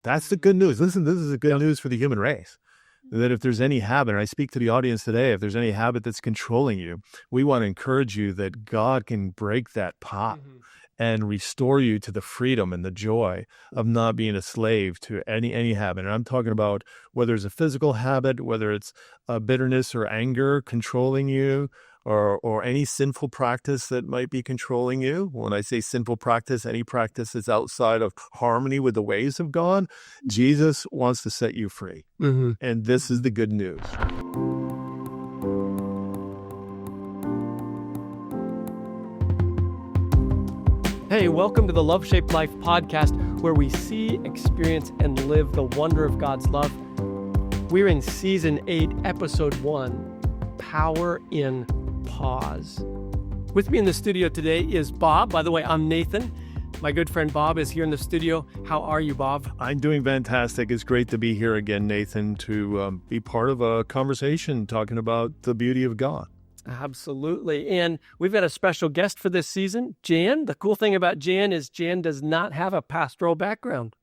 That's the good news. Listen, this is the good news for the human race. That if there's any habit, and I speak to the audience today, if there's any habit that's controlling you, we want to encourage you that God can break that pot and restore you to the freedom and the joy of not being a slave to any habit. And I'm talking about whether it's a physical habit, whether it's bitterness or anger controlling you, or any sinful practice that might be controlling you. When I say sinful practice, any practice that's outside of harmony with the ways of God, Jesus wants to set you free. And this is the good news. Hey, welcome to the Loveshaped Life podcast, where we see, experience, and live the wonder of God's love. We're in Season 8, Episode 1, Power in Pause. With me in the studio today is Bob. By the way, I'm Nathan. My good friend Bob is here in the studio. How are you, Bob? I'm doing fantastic. It's great to be here again, Nathan, to be part of a conversation talking about the beauty of God. Absolutely. And we've got a special guest for this season, Jan. The cool thing about Jan is Jan does not have a pastoral background.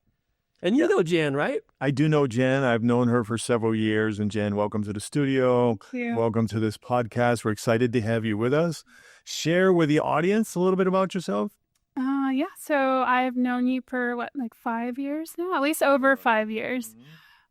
And you know Jan, right? I do know Jan. I've known her for several years. And Jan, welcome to the studio. Thank you. Welcome to this podcast. We're excited to have you with us. Share with the audience a little bit about yourself. So I've known you for 5 years now, at least over 5 years.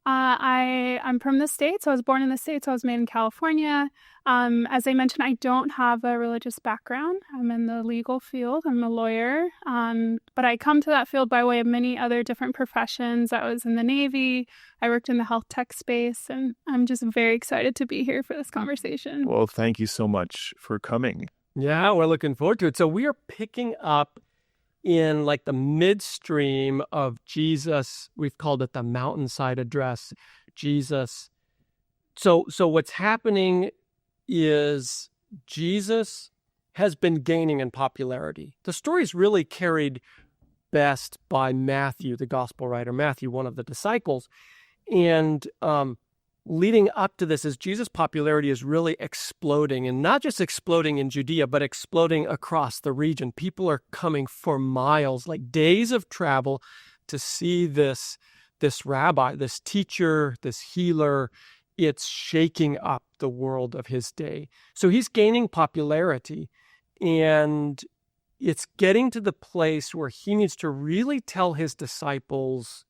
I'm from the States. I was born in the States. I was made in California. As I mentioned, I don't have a religious background. I'm in the legal field. I'm a lawyer. But I come to that field by way of many other different professions. I was in the Navy. I worked in the health tech space. And I'm just very excited to be here for this conversation. Well, thank you so much for coming. Yeah, we're looking forward to it. So we are picking up in the midstream of Jesus. We've called it the mountainside address, Jesus. So what's happening is Jesus has been gaining in popularity. The story is really carried best by Matthew, the gospel writer, Matthew, one of the disciples. And leading up to this is Jesus' popularity is really exploding, and not just exploding in Judea, but exploding across the region. People are coming for miles, like days of travel, to see this rabbi, this teacher, this healer. It's shaking up the world of his day. So he's gaining popularity, and it's getting to the place where he needs to really tell his disciples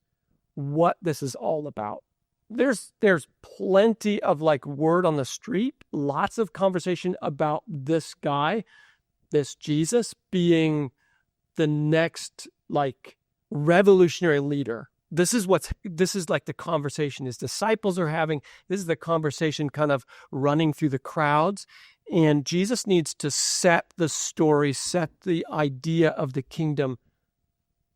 what this is all about. There's plenty of word on the street, lots of conversation about this guy, this Jesus, being the next revolutionary leader. This is the conversation his disciples are having. This is the conversation kind of running through the crowds. And Jesus needs to set the story, set the idea of the kingdom,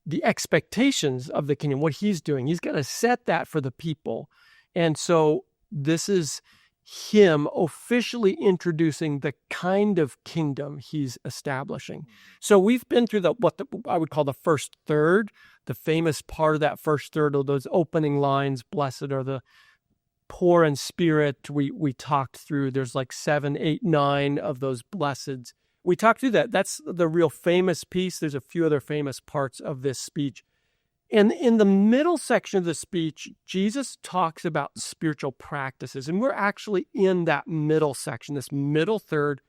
the expectations of the kingdom, what he's doing. He's got to set that for the people. And so this is him officially introducing the kind of kingdom he's establishing. So we've been through what I would call the first third, the famous part of that first third of those opening lines, blessed are the poor in spirit. We talked through, there's 7, 8, 9 of those blesseds. We talked through that. That's the real famous piece. There's a few other famous parts of this speech. And in the middle section of the speech, Jesus talks about spiritual practices. And we're actually in that middle section, this middle third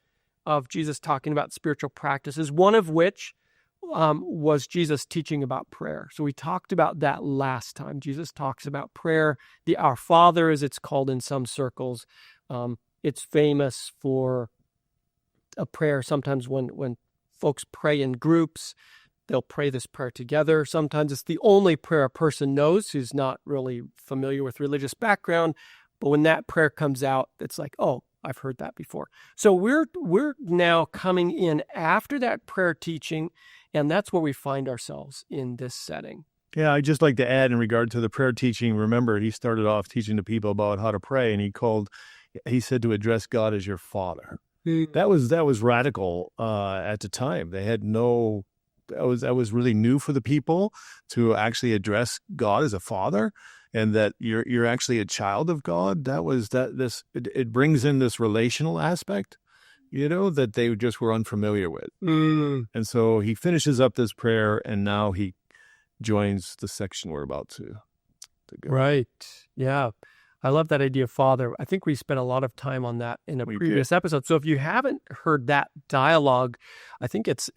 of Jesus talking about spiritual practices, one of which was Jesus teaching about prayer. So we talked about that last time. Jesus talks about prayer, the Our Father, as it's called in some circles. It's famous for a prayer. Sometimes when folks pray in groups, they'll pray this prayer together. Sometimes it's the only prayer a person knows who's not really familiar with religious background. But when that prayer comes out, it's oh, I've heard that before. So we're now coming in after that prayer teaching, and that's where we find ourselves in this setting. Yeah, I'd just like to add in regard to the prayer teaching. Remember, he started off teaching the people about how to pray, and he said to address God as your Father. That was radical at the time. They had no. That was really new for the people to actually address God as a father, and that you're actually a child of God. It brings in this relational aspect, that they just were unfamiliar with. And so he finishes up this prayer, and now he joins the section we're about to to go. Right. Yeah. I love that idea of father. I think we spent a lot of time on that in a previous episode. So if you haven't heard that dialogue, I think it's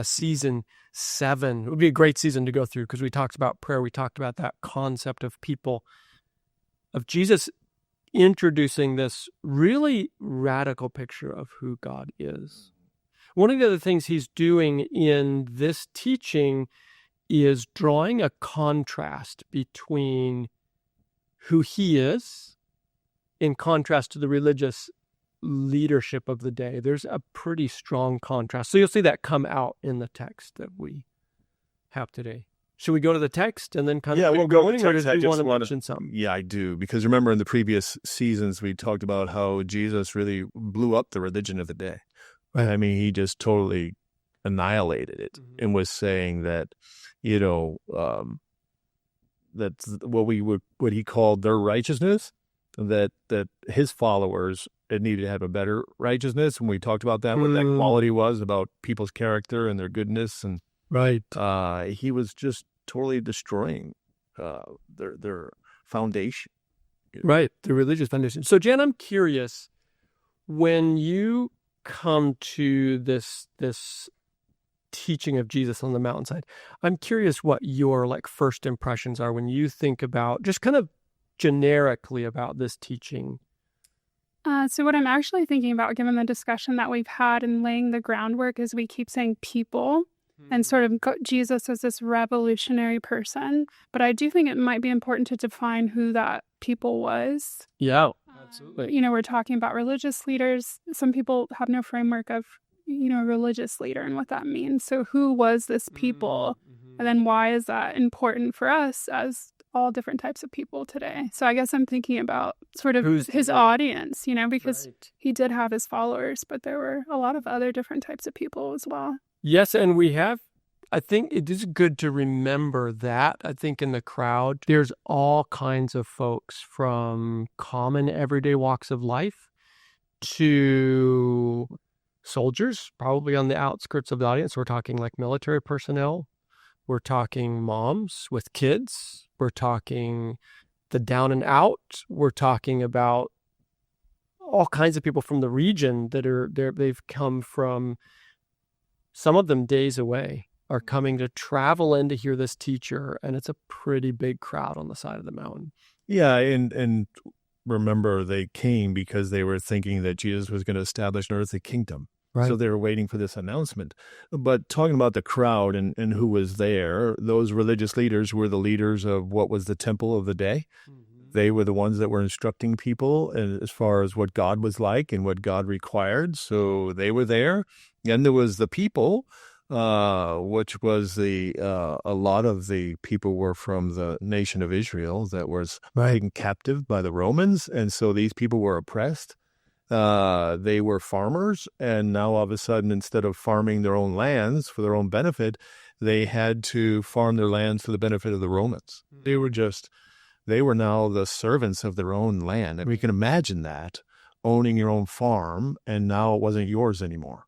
season 7. It would be a great season to go through because we talked about prayer. We talked about that concept of people, of Jesus introducing this really radical picture of who God is. One of the other things he's doing in this teaching is drawing a contrast between who he is in contrast to the religious leadership of the day. There's a pretty strong contrast. So you'll see that come out in the text that we have today. Should we go to the text and then kind of we'll go to the or text. do you want to mention something? Yeah, I do. Because remember in the previous seasons, we talked about how Jesus really blew up the religion of the day. Right. I mean, he just totally annihilated it and was saying that, that's what he called their righteousness, that his followers needed to have a better righteousness. And we talked about that, what that quality was about people's character and their goodness. And right, he was just totally destroying their foundation. Right, the religious foundation. So, Jan, I'm curious, when you come to this teaching of Jesus on the mountainside, I'm curious what your first impressions are when you think about just kind of generically about this teaching. So what I'm actually thinking about, given the discussion that we've had and laying the groundwork, is we keep saying people and sort of Jesus as this revolutionary person. But I do think it might be important to define who that people was. Yeah, absolutely. We're talking about religious leaders. Some people have no framework of a religious leader and what that means. So who was this people? And then why is that important for us as all different types of people today? So I guess I'm thinking about sort of his audience, because he did have his followers, but there were a lot of other different types of people as well. Yes, and I think it is good to remember that. I think in the crowd, there's all kinds of folks from common everyday walks of life to soldiers, probably on the outskirts of the audience. We're talking like military personnel. We're talking moms with kids. We're talking the down and out. We're talking about all kinds of people from the region that are there. They've come from, some of them days away, are coming to travel in to hear this teacher. And it's a pretty big crowd on the side of the mountain. Yeah. And remember, they came because they were thinking that Jesus was going to establish an earthly kingdom. Right. So they were waiting for this announcement. But talking about the crowd and who was there, those religious leaders were the leaders of what was the temple of the day. They were the ones that were instructing people as far as what God was like and what God required. So they were there. And there was the people, which was a lot of the people were from the nation of Israel that was taken captive by the Romans. And so these people were oppressed. They were farmers, and now all of a sudden, instead of farming their own lands for their own benefit, they had to farm their lands for the benefit of the Romans. They were now the servants of their own land. And we can imagine that, owning your own farm, and now it wasn't yours anymore.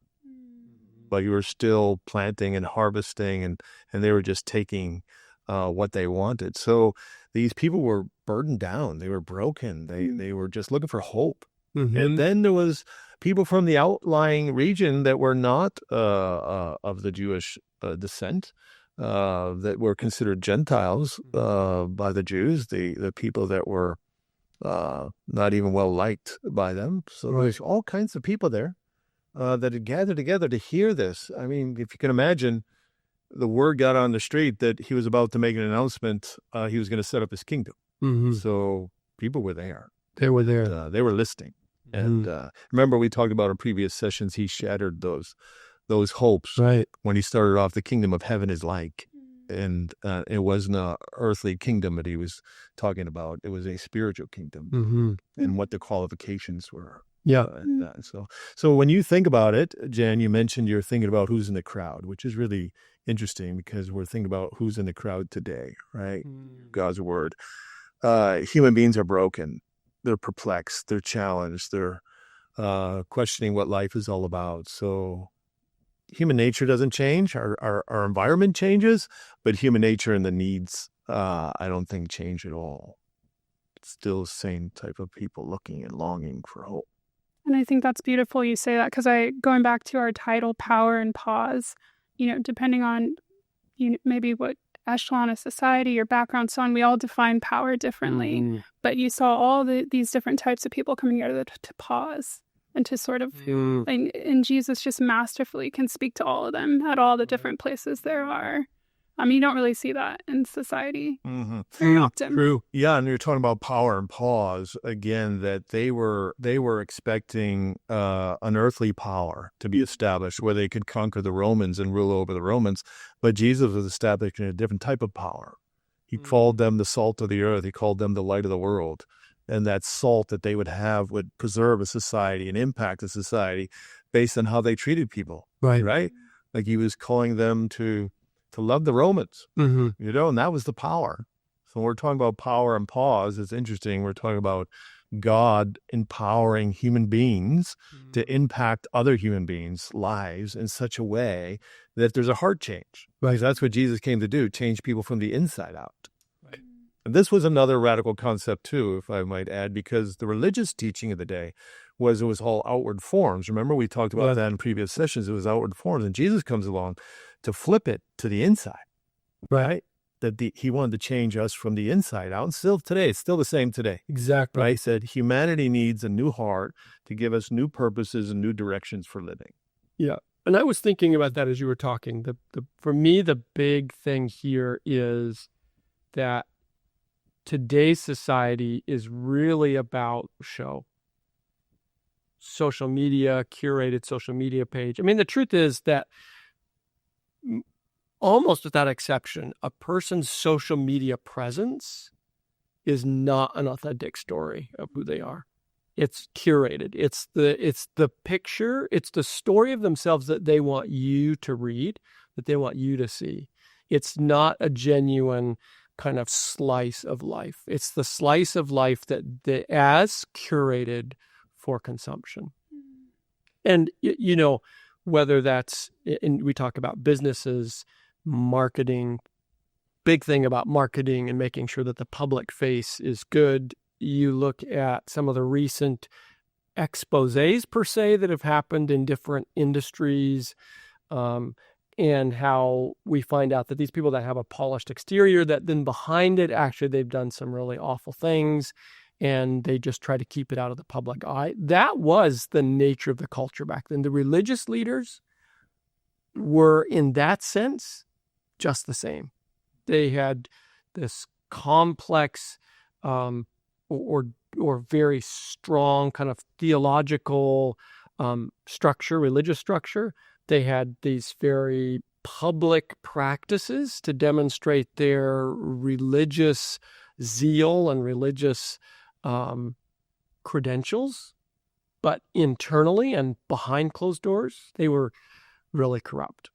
But you were still planting and harvesting, and they were just taking what they wanted. So these people were burdened down. They were broken. They were just looking for hope. And then there was people from the outlying region that were not of the Jewish descent, that were considered Gentiles by the Jews, the people that were not even well liked by them. So there's all kinds of people there that had gathered together to hear this. I mean, if you can imagine, the word got on the street that he was about to make an announcement. He was going to set up his kingdom. So people were there. They were there. They were listening. And remember, we talked about in previous sessions, he shattered those hopes when he started off. The kingdom of heaven is like, and it wasn't an earthly kingdom that he was talking about. It was a spiritual kingdom, and what the qualifications were. Yeah. So when you think about it, Jan, you mentioned you're thinking about who's in the crowd, which is really interesting because we're thinking about who's in the crowd today, right? God's word. Human beings are broken. They're perplexed, they're challenged, they're questioning what life is all about. So human nature doesn't change. Our environment changes, but human nature and the needs I don't think changed at all. It's still the same type of people looking and longing for hope. And I think that's beautiful you say that, because going back to our title, Power and Pause, depending on maybe what echelon of society, your background, so on, we all define power differently. Mm-hmm. But you saw all these different types of people coming together to pause and to sort of, and Jesus just masterfully can speak to all of them at all the different places there are. You don't really see that in society very often. True. Yeah, and you're talking about power and pause again. That they were expecting an earthly power to be established, where they could conquer the Romans and rule over the Romans. But Jesus was establishing a different type of power. He called them the salt of the earth. He called them the light of the world, and that salt that they would have would preserve a society and impact a society based on how they treated people. Right. Like he was calling them to love the Romans, and that was the power. So when we're talking about power and pause, it's interesting. We're talking about God empowering human beings to impact other human beings' lives in such a way that there's a heart change. Right. That's what Jesus came to do, change people from the inside out. Right. And this was another radical concept too, if I might add, because the religious teaching of the day it was all outward forms. Remember, we talked about that in previous sessions. It was outward forms, and Jesus comes along to flip it to the inside, right? That he wanted to change us from the inside out. And still today, it's still the same today. Exactly. Right? He said humanity needs a new heart to give us new purposes and new directions for living. Yeah. And I was thinking about that as you were talking. For me, the big thing here is that today's society is really about show. Social media, curated social media page. I mean, the truth is that almost without exception, a person's social media presence is not an authentic story of who they are. It's curated. It's the picture. It's the story of themselves that they want you to read, that they want you to see. It's not a genuine kind of slice of life. It's the slice of life that as curated for consumption. And, whether that's, and we talk about businesses, marketing, big thing about marketing and making sure that the public face is good. You look at some of the recent exposés, per se, that have happened in different industries, and how we find out that these people that have a polished exterior, that then behind it, actually, they've done some really awful things, and they just try to keep it out of the public eye. That was the nature of the culture back then. The religious leaders were, in that sense, just the same. They had this complex or very strong kind of theological structure, religious structure. They had these very public practices to demonstrate their religious zeal and religious credentials, but internally and behind closed doors, they were really corrupt.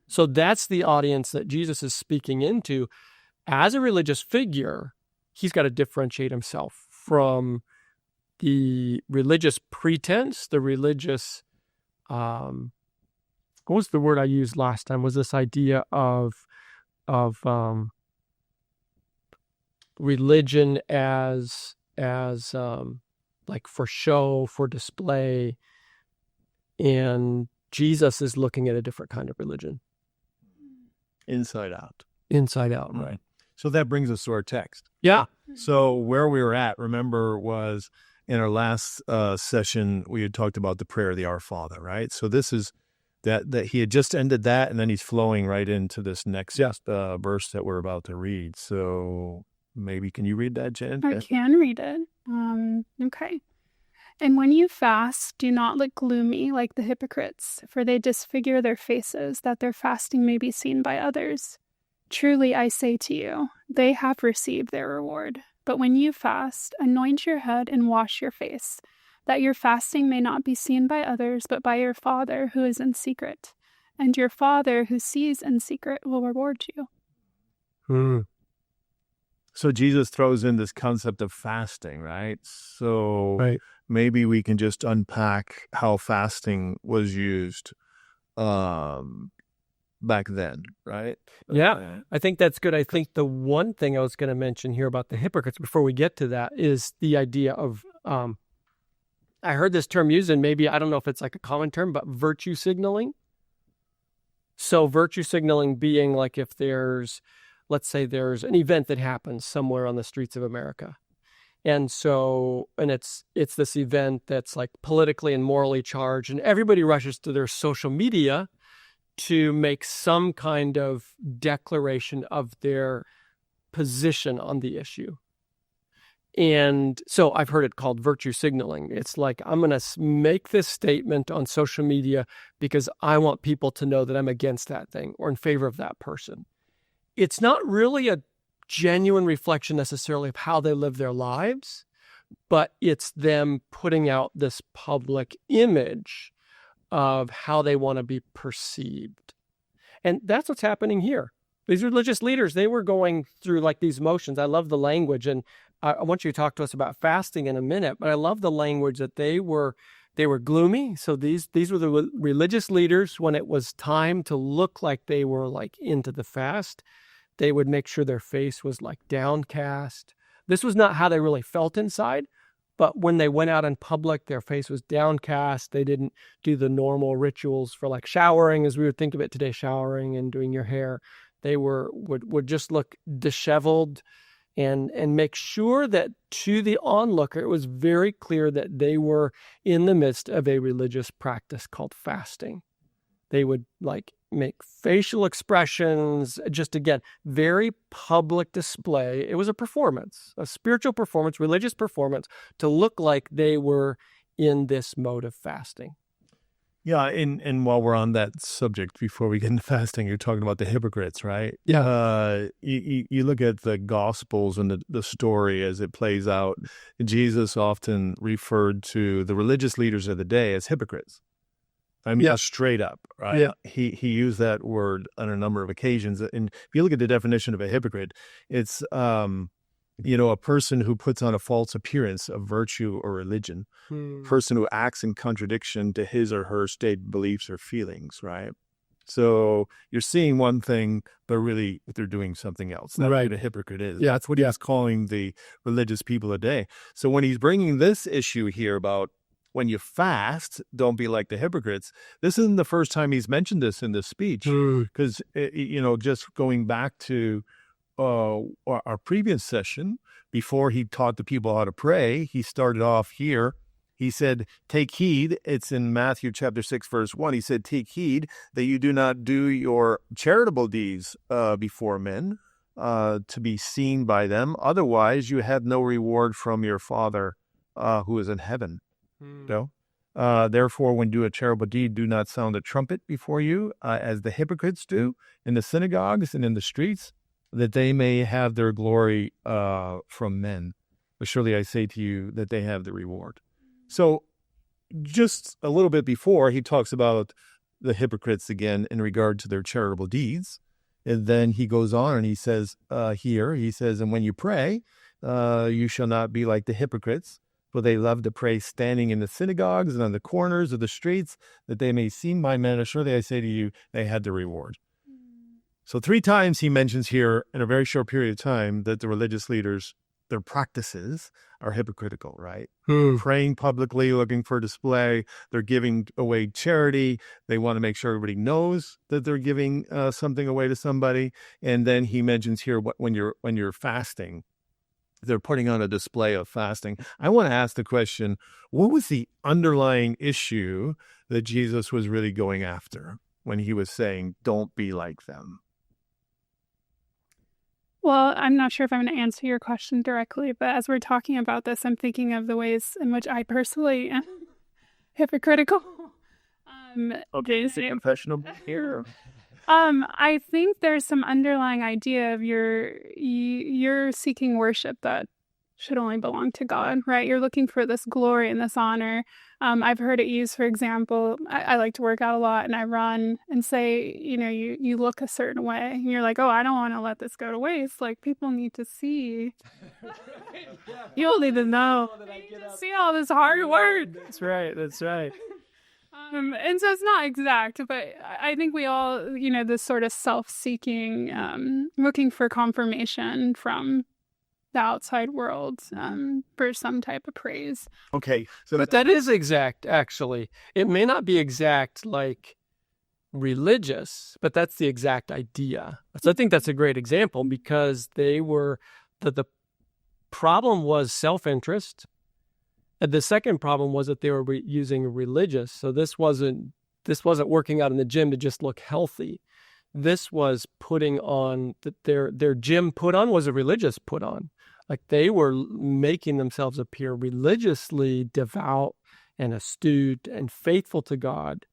So that's the audience that Jesus is speaking into. As a religious figure, he's got to differentiate himself from the religious pretense, the religious, what was the word I used last time? Was this idea of religion as like for show, for display, and Jesus is looking at a different kind of religion. Inside out. Inside out, right. So that brings us to our text. Yeah. So where we were at, remember, was in our last session, we had talked about the prayer of the Our Father, right? So this is that he had just ended that, and then he's flowing right into this next verse that we're about to read. So maybe can you read that, Jen? I can read it. Okay. And when you fast, do not look gloomy like the hypocrites, for they disfigure their faces, that their fasting may be seen by others. Truly, I say to you, they have received their reward. But when you fast, anoint your head and wash your face, that your fasting may not be seen by others, but by your Father who is in secret. And your Father who sees in secret will reward you. So Jesus throws in this concept of fasting, right? So maybe we can just unpack how fasting was used back then, right? Yeah, I think that's good. I think the one thing I was going to mention here about the hypocrites before we get to that is the idea of, I heard this term used, and maybe, I don't know if it's like a common term, but virtue signaling. So virtue signaling being like if there's, let's say there's an event that happens somewhere on the streets of America. And so, and it's this event that's like politically and morally charged, and everybody rushes to their social media to make some kind of declaration of their position on the issue. And so I've heard it called virtue signaling. It's like, I'm going to make this statement on social media because I want people to know that I'm against that thing or in favor of that person. It's not really a genuine reflection necessarily of how they live their lives, but it's them putting out this public image of how they want to be perceived. And that's what's happening here. These religious leaders, they were going through like these motions. I love the language, and I want you to talk to us about fasting in a minute, but I love the language that they were gloomy. So these were the religious leaders. When it was time to look like they were like into the fast, they would make sure their face was like downcast. This was not how they really felt inside, but when they went out in public, their face was downcast. They didn't do the normal rituals for like showering, as we would think of it today, showering and doing your hair. They would just look disheveled and make sure that to the onlooker, it was very clear that they were in the midst of a religious practice called fasting. They would like make facial expressions, just again, very public display. It was a performance, a spiritual performance, religious performance, to look like they were in this mode of fasting. Yeah, and while we're on that subject, before we get into fasting, you're talking about the hypocrites, right? Yeah. You look at the Gospels and the story as it plays out. Jesus often referred to the religious leaders of the day as hypocrites. I mean, straight up, right? Yeah. He used that word on a number of occasions. And if you look at the definition of a hypocrite, it's a person who puts on a false appearance of virtue or religion, person who acts in contradiction to his or her stated beliefs or feelings, right? So you're seeing one thing, but really they're doing something else. That's what a hypocrite is. Yeah. That's what he's calling the religious people today. So when he's bringing this issue here about when you fast, don't be like the hypocrites, this isn't the first time he's mentioned this in this speech. Because, just going back to our previous session, before he taught the people how to pray, he started off here. He said, take heed. It's in Matthew chapter 6, verse 1. He said, take heed that you do not do your charitable deeds before men to be seen by them. Otherwise, you have no reward from your Father who is in heaven. No. Therefore, when you do a charitable deed, do not sound a trumpet before you, as the hypocrites do in the synagogues and in the streets, that they may have their glory from men. But surely I say to you that they have the reward. So just a little bit before, he talks about the hypocrites again in regard to their charitable deeds. And then he goes on and he says and when you pray, you shall not be like the hypocrites, for they love to pray standing in the synagogues and on the corners of the streets, that they may be seen by men. Surely I say to you, they had the reward. So 3 times he mentions here in a very short period of time that the religious leaders, their practices are hypocritical, right? Praying publicly, looking for display. They're giving away charity. They want to make sure everybody knows that they're giving something away to somebody. And then he mentions here when you're fasting, they're putting on a display of fasting. I want to ask the question, what was the underlying issue that Jesus was really going after when he was saying, don't be like them? Well, I'm not sure if I'm going to answer your question directly, but as we're talking about this, I'm thinking of the ways in which I personally am hypocritical. Okay, is it confessional here? I think there's some underlying idea of you're seeking worship that should only belong to God, right? You're looking for this glory and this honor. I've heard it used, for example, I like to work out a lot and I run and say, you look a certain way and you're like, oh, I don't want to let this go to waste. Like, people need to see. You don't need to know. They need to see all this hard work. That's right. And so it's not exact, but I think we all, this sort of self-seeking, looking for confirmation from the outside world for some type of praise. Okay. But that is exact, actually. It may not be exact like religious, but that's the exact idea. So I think that's a great example because they were, the problem was self-interest. And the second problem was that they were using religious. So this wasn't working out in the gym to just look healthy. This was putting on, their gym put on was a religious put on. Like they were making themselves appear religiously devout and astute and faithful to God.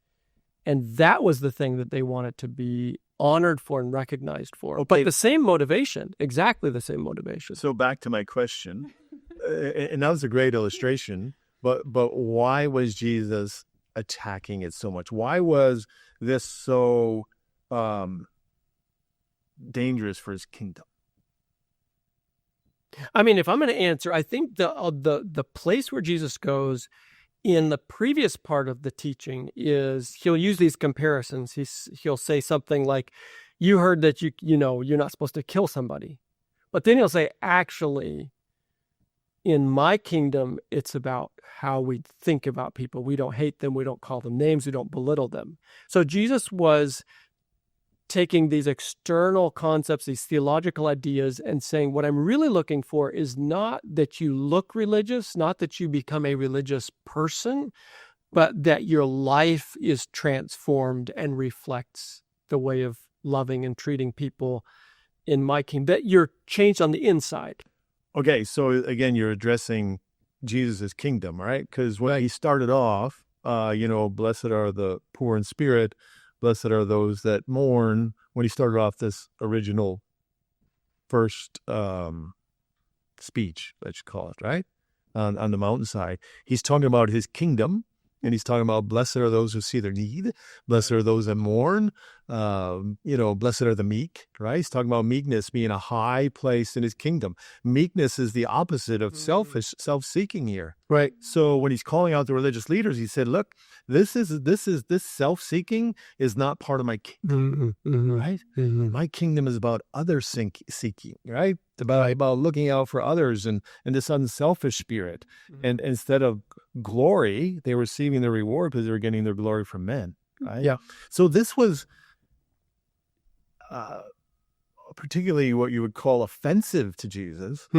And that was the thing that they wanted to be honored for and recognized for. Okay. But the same motivation, exactly the same motivation. So back to my question, and that was a great illustration, but why was Jesus attacking it so much? Why was this so dangerous for his kingdom? I mean, if I'm going to answer, I think the place where Jesus goes in the previous part of the teaching is he'll use these comparisons. He'll say something like, you heard that you're not supposed to kill somebody. But then he'll say, actually, in my kingdom, it's about how we think about people. We don't hate them. We don't call them names. We don't belittle them. So Jesus was taking these external concepts, these theological ideas, and saying, what I'm really looking for is not that you look religious, not that you become a religious person, but that your life is transformed and reflects the way of loving and treating people in my kingdom, that you're changed on the inside. Okay, so again, you're addressing Jesus' kingdom, right? Because when he started off, blessed are the poor in spirit, blessed are those that mourn. When he started off this original first speech, let's call it, right? On the mountainside, he's talking about his kingdom, and he's talking about blessed are those who see their need, blessed are those that mourn, blessed are the meek, right? He's talking about meekness being a high place in his kingdom. Meekness is the opposite of self-seeking here. Right. So when he's calling out the religious leaders, he said, look, this self-seeking is not part of my kingdom, right? Mm-hmm. My kingdom is about other seeking, right? About looking out for others and this unselfish spirit. Mm-hmm. And instead of glory, they were receiving their reward because they were getting their glory from men, right? Yeah. So this was particularly what you would call offensive to Jesus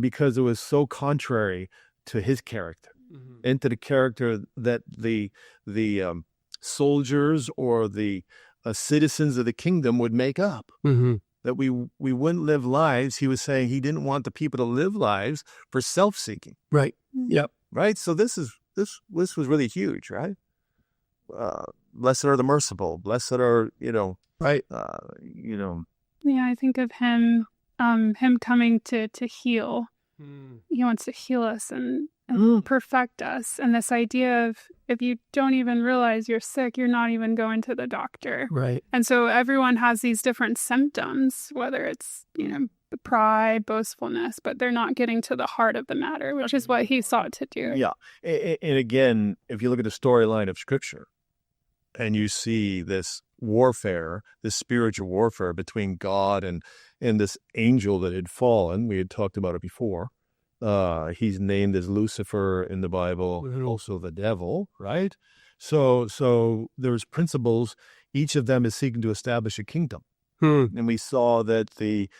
because it was so contrary to his character and to the character that the soldiers or the citizens of the kingdom would make up. Mm-hmm. That we wouldn't live lives. He was saying he didn't want the people to live lives for self-seeking. Right. Yep. Right. So this was really huge, right? Blessed are the merciful. Blessed are, right. Yeah, I think of him coming to heal. He wants to heal us and perfect us. And this idea of if you don't even realize you're sick, you're not even going to the doctor. Right. And so everyone has these different symptoms, whether it's, pride, boastfulness, but they're not getting to the heart of the matter, which is what he sought to do. Yeah. And again, if you look at the storyline of Scripture and you see this warfare, this spiritual warfare between God and this angel that had fallen, we had talked about it before. He's named as Lucifer in the Bible, also the devil, right? So there's principles. Each of them is seeking to establish a kingdom. And we saw that the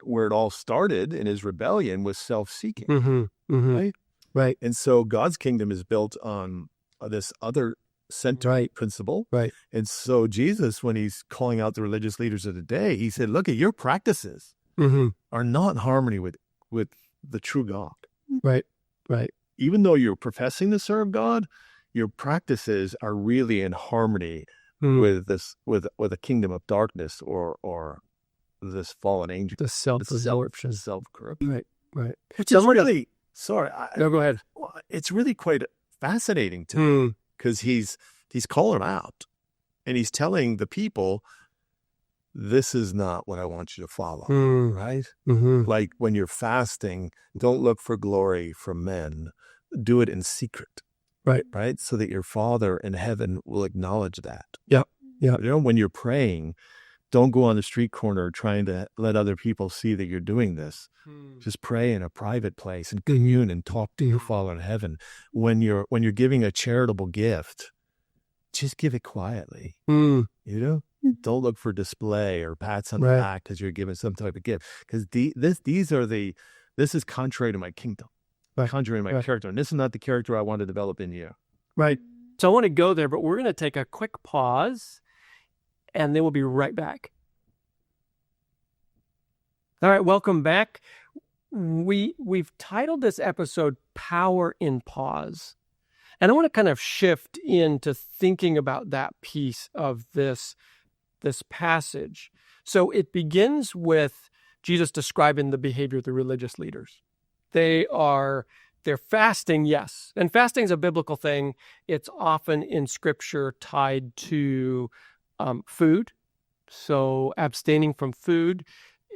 where it all started in his rebellion was self-seeking, right? Right. And so God's kingdom is built on this other central principle. Right. And so Jesus, when he's calling out the religious leaders of the day, he said, look, at your practices are not in harmony with the true God. Right. Right. Even though you're professing to serve God, your practices are really in harmony with a kingdom of darkness or this fallen angel. The self-absorption. Self-corruption. Right. Which is really, no, go ahead. It's really quite fascinating to me because he's calling them out and he's telling the people, this is not what I want you to follow, right? Mm-hmm. Like when you're fasting, don't look for glory from men. Do it in secret. Right? So that your Father in heaven will acknowledge that. Yeah. When you're praying, don't go on the street corner trying to let other people see that you're doing this. Just pray in a private place and commune and talk to your Father in heaven. When you're giving a charitable gift, just give it quietly. Don't look for display or pats on the back because you're giving some type of gift. Because this is contrary to my kingdom, contrary to my character, and this is not the character I want to develop in you. Right. So I want to go there, but we're going to take a quick pause, and then we'll be right back. All right, welcome back. We've titled this episode "Power in Pause," and I want to kind of shift into thinking about that piece of this passage. So it begins with Jesus describing the behavior of the religious leaders. They're fasting, yes. And fasting is a biblical thing. It's often in Scripture tied to food. So abstaining from food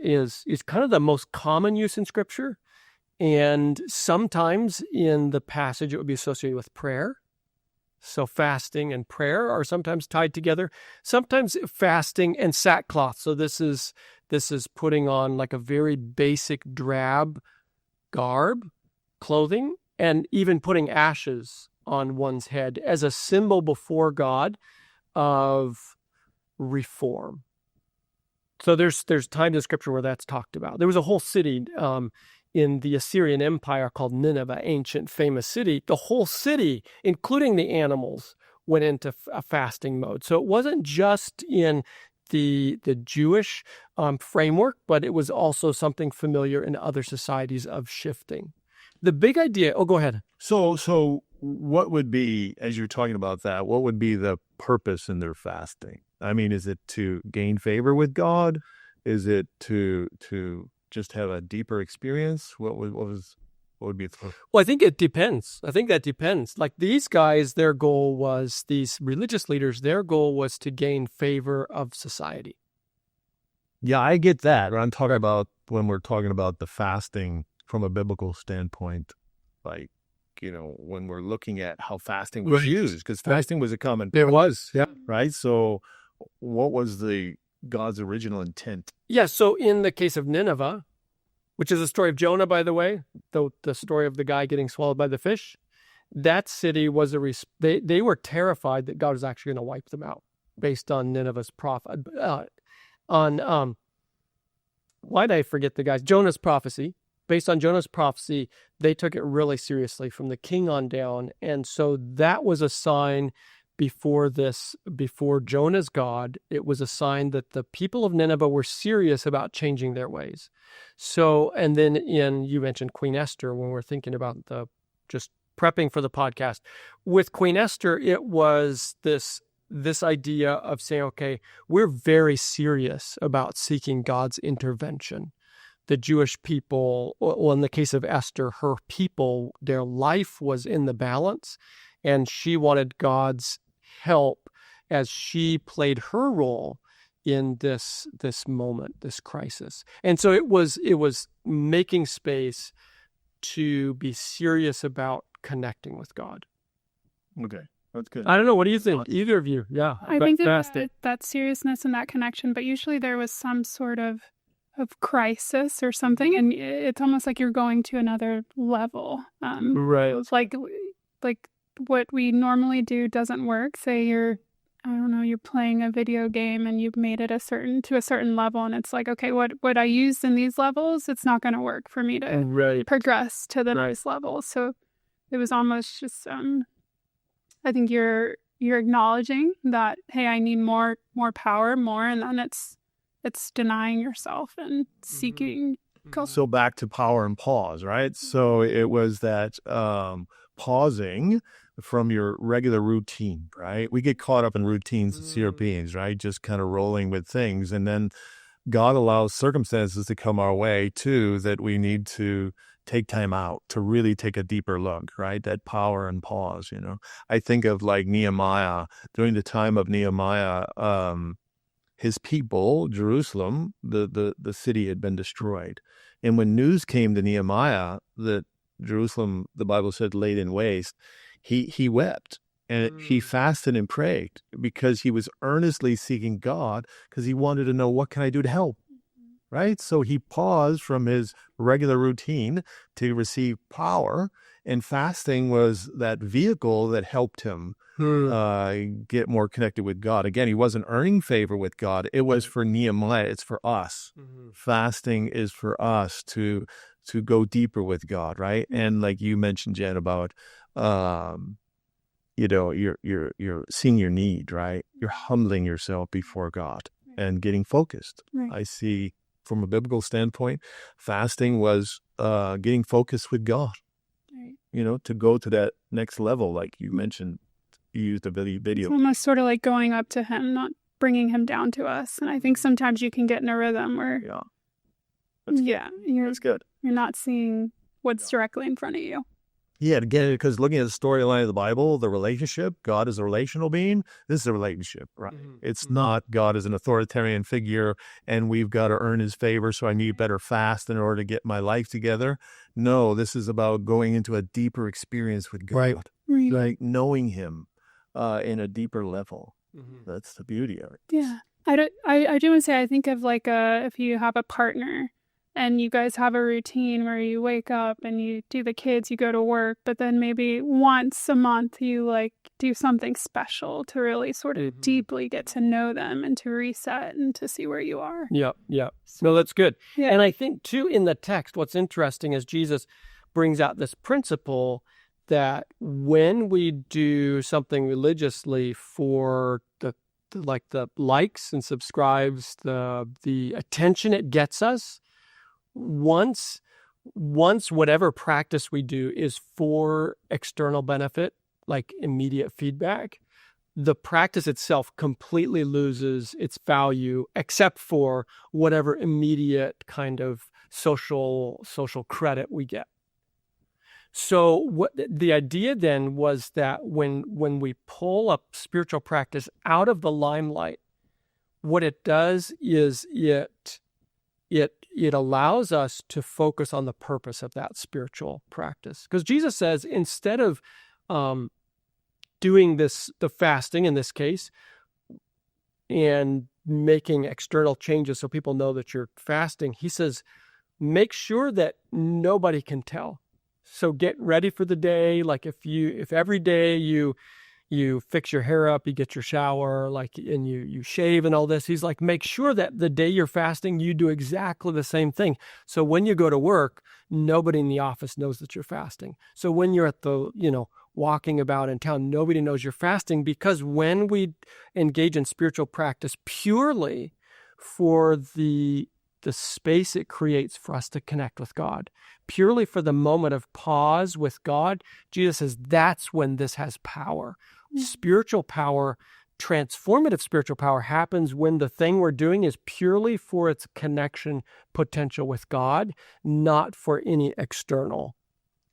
is kind of the most common use in Scripture. And sometimes in the passage, it would be associated with prayer. So fasting and prayer are sometimes tied together. Sometimes fasting and sackcloth. So this is putting on like a very basic drab garb, clothing, and even putting ashes on one's head as a symbol before God of reform. So there's times in Scripture where that's talked about. There was a whole city in the Assyrian Empire called Nineveh, ancient famous city. The whole city, including the animals, went into a fasting mode. So it wasn't just in the Jewish framework, but it was also something familiar in other societies of shifting. The big idea, go ahead. So what would be, as you're talking about that, what would be the purpose in their fasting? I mean, is it to gain favor with God? Is it to just have a deeper experience? What would be the purpose? Well, I think it depends. I think that depends. Like these guys, these religious leaders, their goal was to gain favor of society. Yeah, I get that. I'm talking about when we're talking about the fasting from a biblical standpoint, like, when we're looking at how fasting was used, because fasting was a common. It was, yeah. Right? So what was God's original intent? Yeah, so in the case of Nineveh, which is the story of Jonah, by the way, the story of the guy getting swallowed by the fish, that city was they were terrified that God was actually going to wipe them out based on Nineveh's prophet. Why did I forget the guys? Jonah's prophecy. Based on Jonah's prophecy, they took it really seriously from the king on down. And so that was a sign before Jonah's God. It was a sign that the people of Nineveh were serious about changing their ways. So, and then you mentioned Queen Esther when we're thinking about just prepping for the podcast. With Queen Esther, it was this idea of saying, okay, we're very serious about seeking God's intervention. The Jewish people, well, in the case of Esther, her people, their life was in the balance, and she wanted God's help as she played her role in this moment, this crisis. And so it was making space to be serious about connecting with God. Okay, that's good. I don't know. What do you think? Either of you? Yeah. I think that seriousness and that connection, but usually there was some sort of crisis or something, and it's almost like you're going to another level. Right. It's like what we normally do doesn't work. Say you're playing a video game and you've made it to a certain level, and it's like, okay, what I used in these levels, it's not going to work for me to progress to the next level. So it was almost just, I think you're acknowledging that, hey, I need more power, and then it's denying yourself and seeking. So back to power and pause, right? So it was that pausing from your regular routine, right? We get caught up in routines as Europeans, right? Just kind of rolling with things. And then God allows circumstances to come our way too, that we need to take time out to really take a deeper look, right? That power and pause, I think of like Nehemiah. During the time of Nehemiah, his people, Jerusalem, the city had been destroyed. And when news came to Nehemiah that Jerusalem, the Bible said, laid in waste, he wept. And he fasted and prayed because he was earnestly seeking God because he wanted to know, what can I do to help? Right? So he paused from his regular routine to receive power. And fasting was that vehicle that helped him get more connected with God. Again, he wasn't earning favor with God. It was for Nehemiah. It's for us. Fasting is for us to go deeper with God, right? And like you mentioned, Jen, about you're seeing your need, right? You're humbling yourself before God and getting focused. Right. I see from a biblical standpoint, fasting was getting focused with God, right. To go to that next level. Like you mentioned, you used a video. It's almost sort of like going up to him, not bringing him down to us. And I think sometimes you can get in a rhythm where, That's good. You're not seeing what's directly in front of you. Yeah, again, because looking at the storyline of the Bible, the relationship, God is a relational being. This is a relationship, right? It's not God as an authoritarian figure and we've got to earn his favor, so I need better fast in order to get my life together. No, this is about going into a deeper experience with God, Right. like knowing him in a deeper level. That's the beauty of it. Yeah. I do want to say, I think of like if you have a partner and you guys have a routine where you wake up and you do the kids, you go to work, but then maybe once a month you like do something special to really sort of deeply get to know them and to reset and to see where you are. Yeah. No, that's good. Yeah. And I think too, in the text, what's interesting is Jesus brings out this principle that when we do something religiously for the likes and subscribes, the attention it gets us, once whatever practice we do is for external benefit, like immediate feedback, the practice itself completely loses its value except for whatever immediate kind of social credit we get. So what the idea then was that when we pull a spiritual practice out of the limelight, what it does is it allows us to focus on the purpose of that spiritual practice. Because Jesus says, instead of doing the fasting in this case, and making external changes so people know that you're fasting, he says, make sure that nobody can tell. So get ready for the day. Like if every day you fix your hair up, you get your shower, and you shave and all this. He's like, make sure that the day you're fasting, you do exactly the same thing. So when you go to work, nobody in the office knows that you're fasting. So when you're at the, walking about in town, nobody knows you're fasting, because when we engage in spiritual practice purely for the space it creates for us to connect with God, purely for the moment of pause with God, Jesus says that's when this has power. Spiritual power, transformative spiritual power, happens when the thing we're doing is purely for its connection potential with God, not for any external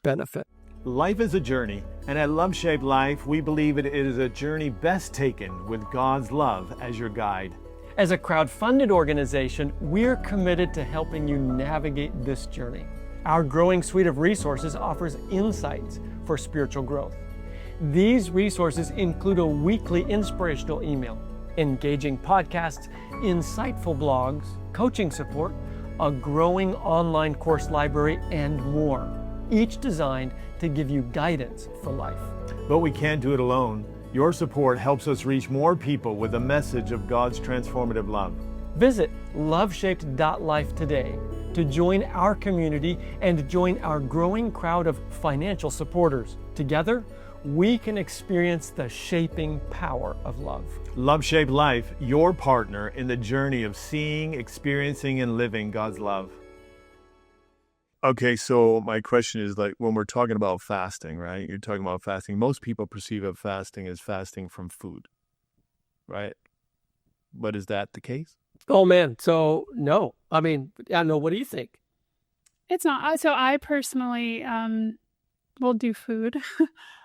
benefit. Life is a journey, and at Loveshaped Life, we believe it is a journey best taken with God's love as your guide. As a crowd-funded organization, we're committed to helping you navigate this journey. Our growing suite of resources offers insights for spiritual growth. These resources include a weekly inspirational email, engaging podcasts, insightful blogs, coaching support, a growing online course library, and more, each designed to give you guidance for life. But we can't do it alone. Your support helps us reach more people with the message of God's transformative love. Visit loveshaped.life today to join our community and join our growing crowd of financial supporters. Together, we can experience the shaping power of love. Loveshaped Life, your partner in the journey of seeing, experiencing, and living God's love. Okay, so my question is, like, when we're talking about fasting, right? You're talking about fasting. Most people perceive of fasting as fasting from food, right? But is that the case? Oh, man. So, no. I mean, I don't know. What do you think? It's not. So I personally will do food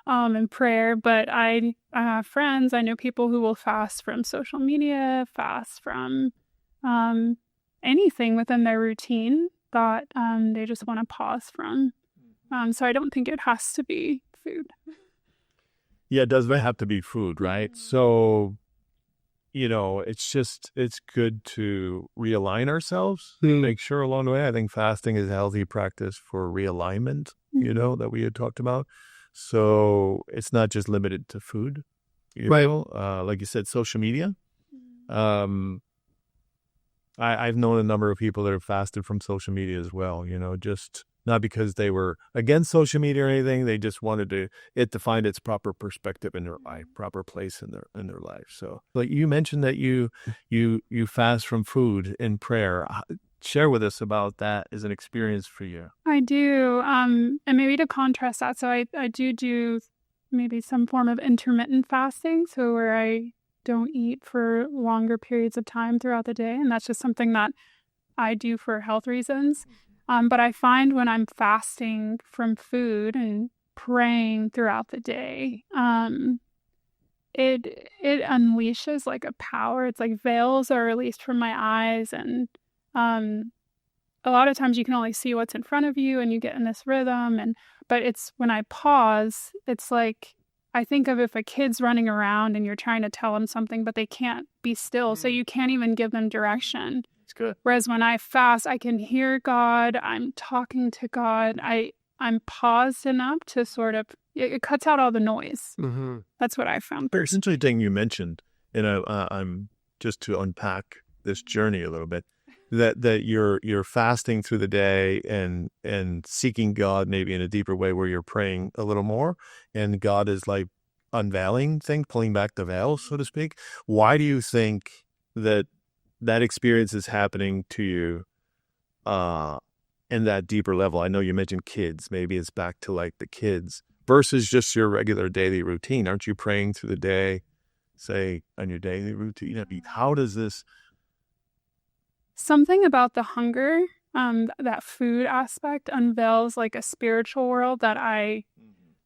and prayer, but I have friends. I know people who will fast from social media, fast from anything within their routine that they just want to pause from. So I don't think it has to be food. Yeah, it doesn't have to be food, right? So, it's good to realign ourselves, make sure along the way. I think fasting is a healthy practice for realignment, that we had talked about. So it's not just limited to food, like you said, social media. I've known a number of people that have fasted from social media as well, just not because they were against social media or anything. They just wanted it to find its proper perspective in their life, proper place in their life. So, like you mentioned that you fast from food in prayer. Share with us about that as an experience for you. I do. And maybe to contrast that, so I do maybe some form of intermittent fasting, so where I don't eat for longer periods of time throughout the day. And that's just something that I do for health reasons. But I find when I'm fasting from food and praying throughout the day, it unleashes like a power. It's like veils are released from my eyes, and a lot of times you can only see what's in front of you, and you get in this rhythm. But it's when I pause, it's like I think of if a kid's running around and you're trying to tell them something, but they can't be still, so you can't even give them direction. It's good. Whereas when I fast, I can hear God. I'm talking to God. I'm paused enough to sort of, it cuts out all the noise. Mm-hmm. That's what I found. It's interesting you mentioned, I'm just to unpack this journey a little bit, that you're fasting through the day and seeking God maybe in a deeper way where you're praying a little more, and God is like unveiling things, pulling back the veil, so to speak. Why do you think that experience is happening to you in that deeper level? I know you mentioned kids. Maybe it's back to like the kids versus just your regular daily routine. Aren't you praying through the day, say, on your daily routine? I mean, how does this... Something about the hunger, that food aspect unveils like a spiritual world that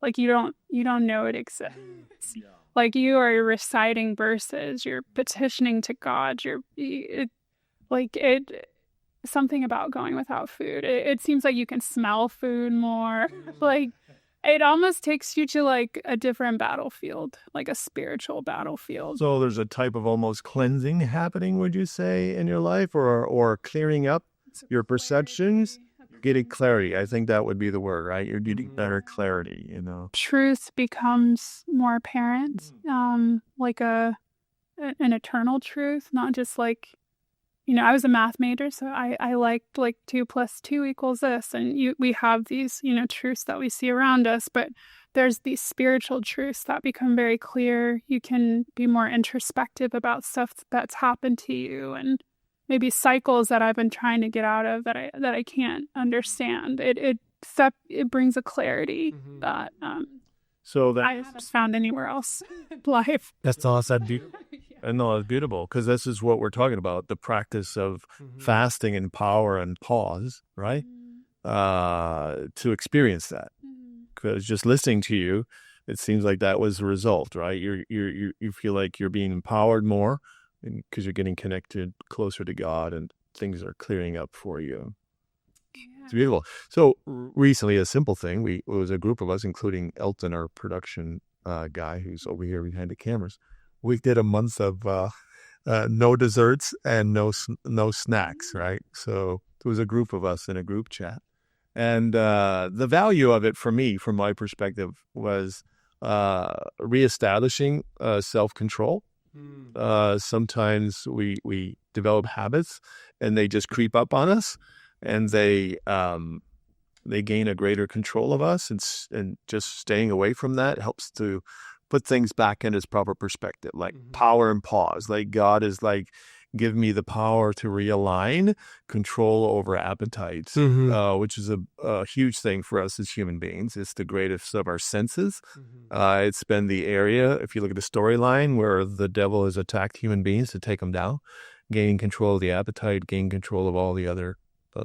like you don't know it exists. Yeah. Like you are reciting verses, you're petitioning to God, something about going without food. It seems like you can smell food more. Like it almost takes you to like a different battlefield, like a spiritual battlefield. So there's a type of almost cleansing happening, would you say, in your life, or clearing up your perceptions? Getting clarity. I think that would be the word, right? You're getting better clarity, Truth becomes more apparent, like an eternal truth, not just like, I was a math major, so I liked like 2 + 2 = this. And we have these, truths that we see around us, but there's these spiritual truths that become very clear. You can be more introspective about stuff that's happened to you, and maybe cycles that I've been trying to get out of that I can't understand. It brings a clarity that I haven't found anywhere else in life. That's awesome. And no, it's beautiful, because this is what we're talking about, the practice of fasting and power and pause, right? To experience that. Because just listening to you, it seems like that was the result, right? You feel like you're being empowered more because you're getting connected closer to God, and things are clearing up for you. Yeah. It's beautiful. So recently, a simple thing, it was a group of us, including Elton, our production guy, who's over here behind the cameras. We did a month of no desserts and no snacks, right? So it was a group of us in a group chat. And the value of it for me, from my perspective, was reestablishing self-control. Sometimes we develop habits and they just creep up on us, and they gain a greater control of us, and just staying away from that helps to put things back in its proper perspective, like power and pause. Like God is like, give me the power to realign control over appetites, which is a huge thing for us as human beings. It's the greatest of our senses. It's been the area, if you look at the storyline, where the devil has attacked human beings to take them down, gaining control of the appetite, gaining control of all the other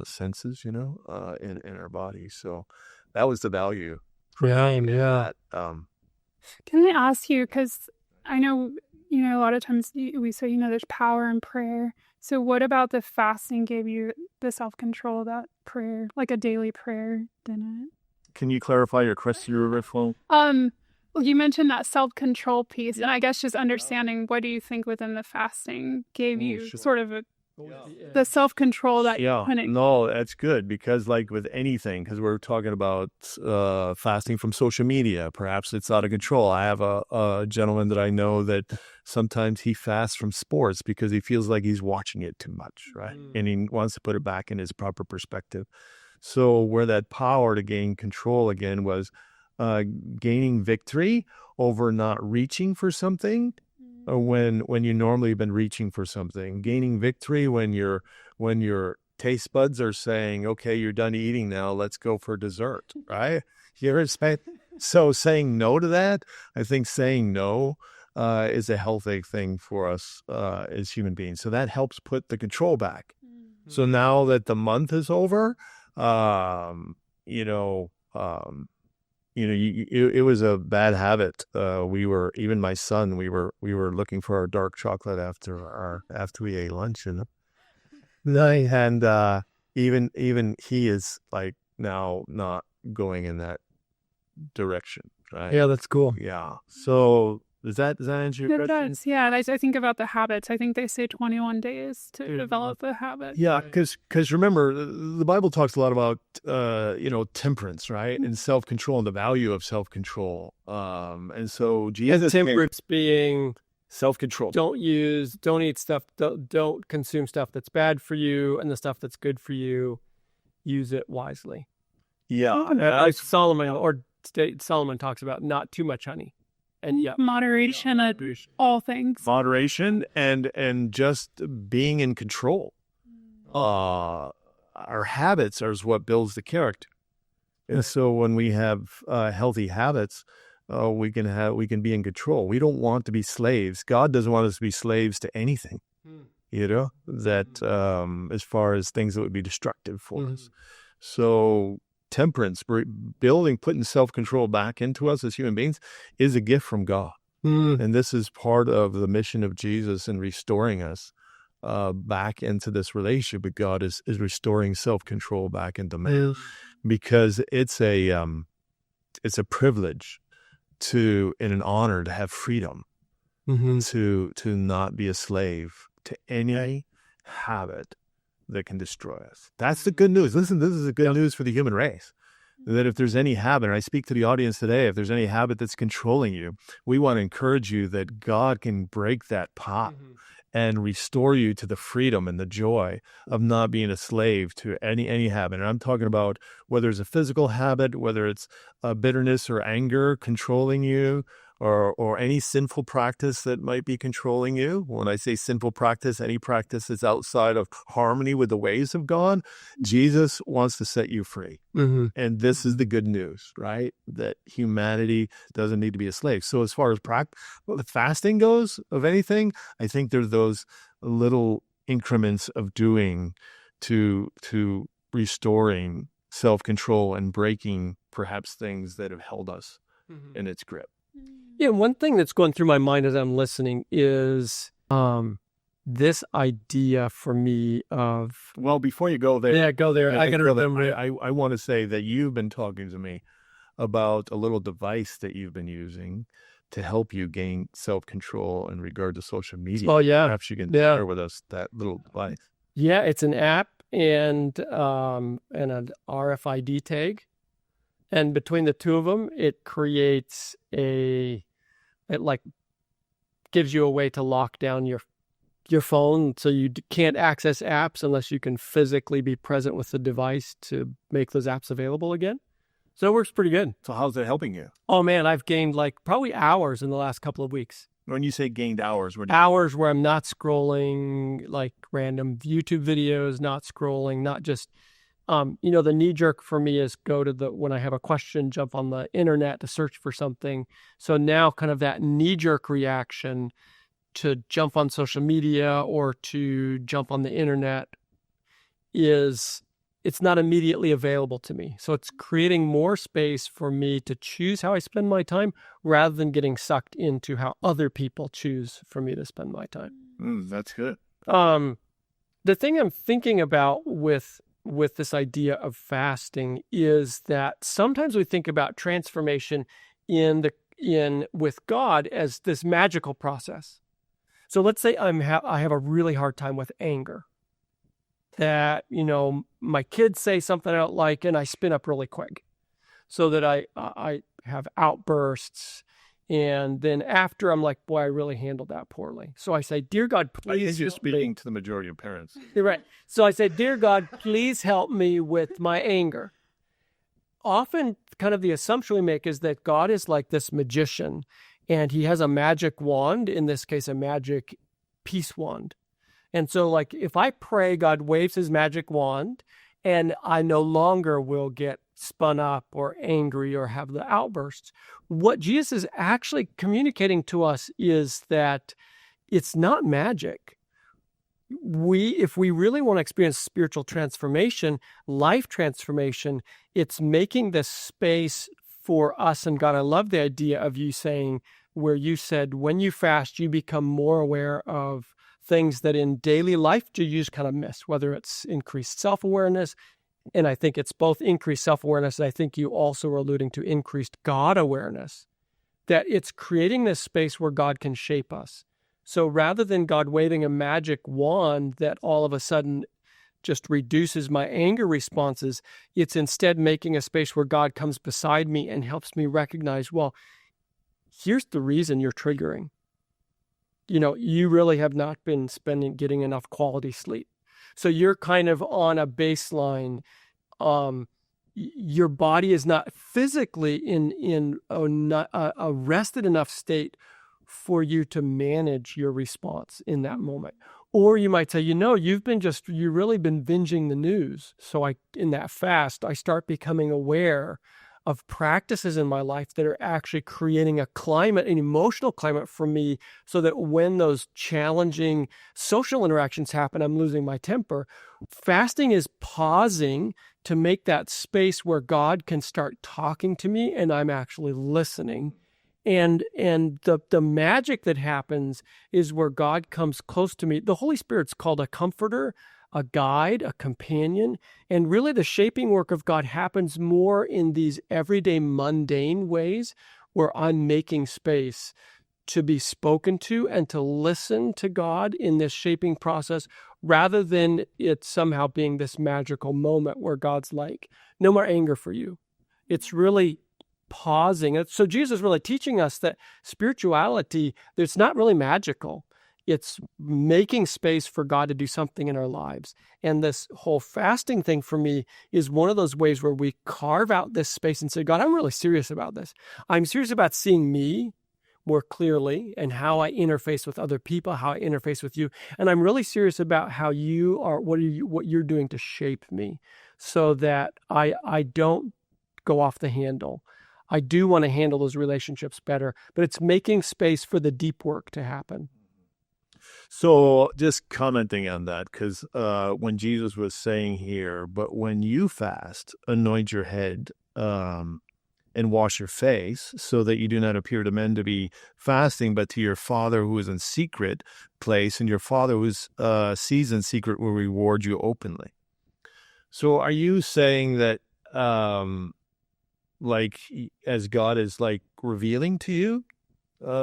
senses, in our body. So that was the value. Yeah. Can I ask you, because I know, a lot of times we say, there's power in prayer. So what about the fasting gave you the self-control that prayer, like a daily prayer, didn't it? Can you clarify your question, Riffle? Well, you mentioned that self-control piece, and I guess just understanding what do you think within the fasting gave you sort of the self-control that you couldn't. No, that's good, because like with anything, because we're talking about fasting from social media, perhaps it's out of control. I have a gentleman that I know that sometimes he fasts from sports because he feels like he's watching it too much, right? And he wants to put it back in his proper perspective. So where that power to gain control again was gaining victory over not reaching for something when you normally have been reaching for something, gaining victory when your taste buds are saying, okay, you're done eating now, let's go for dessert, right? You ever say, so saying no to that, I think saying no is a healthy thing for us as human beings. So that helps put the control back. So now that the month is over, it was a bad habit. Even my son, we were looking for our dark chocolate after we ate lunch, and even he is like now not going in that direction, right? Yeah, that's cool. Yeah. So does that answer your question? It does. Yeah, I think about the habits. I think they say 21 days to develop the habit. Yeah, because remember, the Bible talks a lot about temperance, right, and self-control and the value of self-control. And so Jesus, temperance being self-control. Don't eat stuff. Don't consume stuff that's bad for you, and the stuff that's good for you, use it wisely. Yeah, Solomon talks about not too much honey. And moderation at all things. Moderation and just being in control. Our habits are what builds the character. And so when we have healthy habits, we can be in control. We don't want to be slaves. God doesn't want us to be slaves to anything. That as far as things that would be destructive for us. So temperance, putting self-control back into us as human beings is a gift from God. And this is part of the mission of Jesus in restoring us back into this relationship with God, is restoring self-control back into man. Because it's a privilege and an honor to have freedom, to not be a slave to any habit that can destroy us. That's the good news. Listen, this is the good news for the human race. That if there's any habit, and I speak to the audience today, if there's any habit that's controlling you, we want to encourage you that God can break that pot and restore you to the freedom and the joy of not being a slave to any habit. And I'm talking about whether it's a physical habit, whether it's bitterness or anger controlling you, or any sinful practice that might be controlling you. When I say sinful practice, any practice that's outside of harmony with the ways of God, Jesus wants to set you free. And this is the good news, right? That humanity doesn't need to be a slave. So as far as the fasting goes, of anything, I think there's those little increments of doing to restoring self-control and breaking perhaps things that have held us in its grip. Yeah, one thing that's going through my mind as I'm listening is this idea for me of... Well, before you go there... Yeah, go there. I got to remember it. I want to say that you've been talking to me about a little device that you've been using to help you gain self-control in regard to social media. Oh, yeah. Perhaps you can share with us that little device. Yeah, it's an app and an RFID tag. And between the two of them, it creates it gives you a way to lock down your phone, so you can't access apps unless you can physically be present with the device to make those apps available again. So it works pretty good. So how's it helping you? Oh man, I've gained probably hours in the last couple of weeks. When you say gained hours, hours where I'm not scrolling like random YouTube videos, not scrolling, not just the knee jerk for me is go to when I have a question, jump on the internet to search for something. So now kind of that knee jerk reaction to jump on social media or to jump on the internet it's not immediately available to me. So it's creating more space for me to choose how I spend my time rather than getting sucked into how other people choose for me to spend my time. That's good. The thing I'm thinking about with this idea of fasting is that sometimes we think about transformation in in with God as this magical process. So let's say I have a really hard time with anger. That, my kids say something I don't like and I spin up really quick so that I have outbursts. And then after I'm like, boy, I really handled that poorly. So I say, dear God, please. You're speaking to the majority of parents. You're right. So I say, dear God, please help me with my anger. Often kind of the assumption we make is that God is like this magician and he has a magic wand, in this case, a magic peace wand. And so like if I pray, God waves his magic wand and I no longer will get spun up or angry or have the outbursts. What Jesus is actually communicating to us is that it's not magic. If we really want to experience spiritual transformation, life transformation, it's making this space for us and God. I love the idea of you saying, where you said, when you fast, you become more aware of things that in daily life you just kind of miss, whether it's increased self-awareness. And I think it's both increased self-awareness, and I think you also were alluding to increased God awareness, that it's creating this space where God can shape us. So rather than God waving a magic wand that all of a sudden just reduces my anger responses, it's instead making a space where God comes beside me and helps me recognize, well, here's the reason you're triggering. You really have not been getting enough quality sleep. So you're kind of on a baseline. Your body is not physically in a rested enough state for you to manage your response in that moment. Or you might say, you've really been binging the news. So in that fast, I start becoming aware of practices in my life that are actually creating an emotional climate for me, so that when those challenging social interactions happen, I'm losing my temper. Fasting is pausing to make that space where God can start talking to me and I'm actually listening. And the magic that happens is where God comes close to me. The Holy Spirit's called a comforter, a guide, a companion, and really the shaping work of God happens more in these everyday mundane ways where I'm making space to be spoken to and to listen to God in this shaping process, rather than it somehow being this magical moment where God's like, no more anger for you. It's really pausing. So Jesus is really teaching us that spirituality, it's not really magical. It's making space for God to do something in our lives. And this whole fasting thing for me is one of those ways where we carve out this space and say, God, I'm really serious about this. I'm serious about seeing me more clearly and how I interface with other people, how I interface with you. And I'm really serious about how you are, what you're doing to shape me so that I don't go off the handle. I do want to handle those relationships better, but it's making space for the deep work to happen. So just commenting on that, because when Jesus was saying here, but when you fast, anoint your head and wash your face, so that you do not appear to men to be fasting, but to your Father who is in secret place, and your Father who sees in secret will reward you openly. So are you saying that as God is revealing to you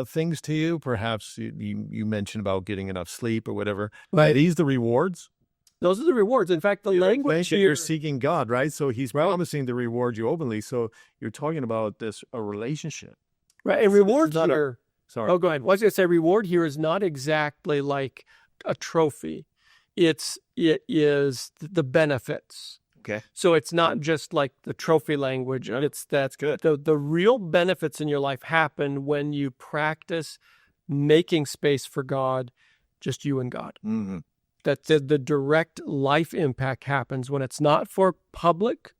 things to you, perhaps you mentioned about getting enough sleep or whatever. Right. Are these the rewards? Those are the rewards. In fact, the language here, you're seeking God, right? So he's promising to reward you openly. So you're talking about a relationship. Right. And reward here. Sorry. Oh, go ahead. I was going to say reward here is not exactly like a trophy. It is the benefits. Okay. So it's not just like the trophy language. That's good. The real benefits in your life happen when you practice making space for God, just you and God. Mm-hmm. That the direct life impact happens when it's not for public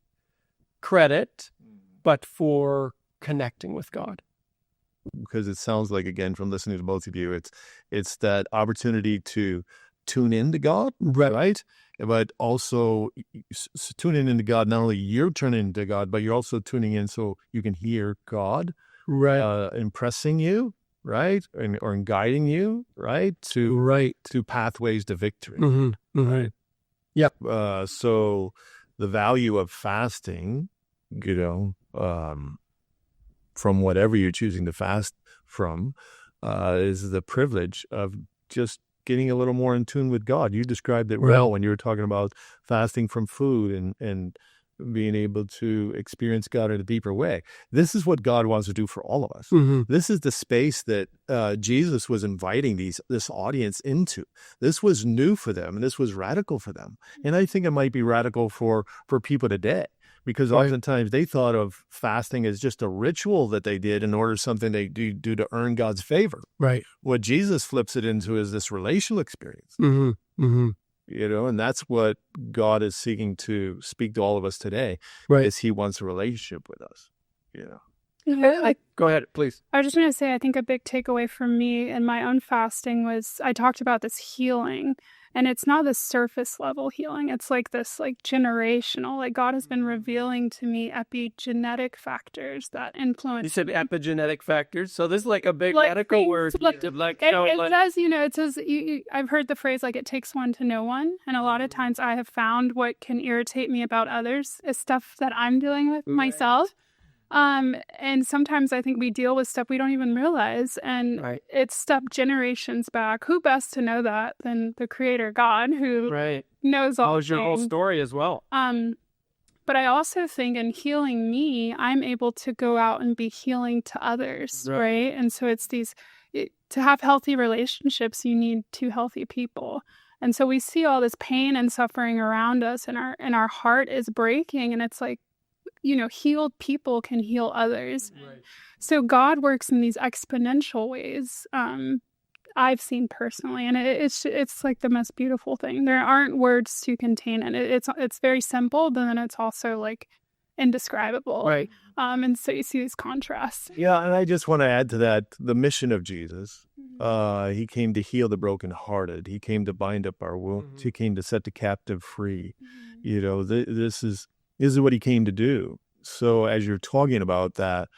credit, but for connecting with God. Because it sounds like, again, from listening to both of you, it's that opportunity to tune into God, right? But also tuning into God, not only you're tuning into God, but you're also tuning in so you can hear God, right? Impressing you, right? Or guiding you, right? To pathways to victory. Mm-hmm. Mm-hmm. Right? Yep. So the value of fasting, from whatever you're choosing to fast from is the privilege of just getting a little more in tune with God. You described it well when you were talking about fasting from food and being able to experience God in a deeper way. This is what God wants to do for all of us. This is the space that Jesus was inviting this audience into. This was new for them, and this was radical for them. And I think it might be radical for people today, because oftentimes they thought of fasting as just a ritual that they did in order something they do to earn God's favor. Right. What Jesus flips it into is this relational experience. And that's what God is seeking to speak to all of us today. Is He wants a relationship with us. Go ahead, please. I was just going to say, I think a big takeaway for me in my own fasting was I talked about this healing, and it's not this surface level healing. It's like this generational, God has been revealing to me epigenetic factors that influence. You said epigenetic factors. So this is a big medical word. It says, I've heard the phrase, it takes one to know one. And a lot of times I have found what can irritate me about others is stuff that I'm dealing with myself. And sometimes I think we deal with stuff we don't even realize, and it's stuff generations back. Who best to know that than the Creator God, who knows all knows your whole story as well. But I also think in healing me, I'm able to go out and be healing to others, right? And so it's to have healthy relationships, you need two healthy people. And so we see all this pain and suffering around us, and our heart is breaking, and it's healed people can heal others. So God works in these exponential ways. I've seen personally, and it's the most beautiful thing. There aren't words to contain it. It's very simple, but then it's also indescribable. And so you see these contrasts. Yeah, and I just want to add to that the mission of Jesus. He came to heal the brokenhearted. He came to bind up our wounds. He came to set the captive free. This is what He came to do. So as you're talking about that,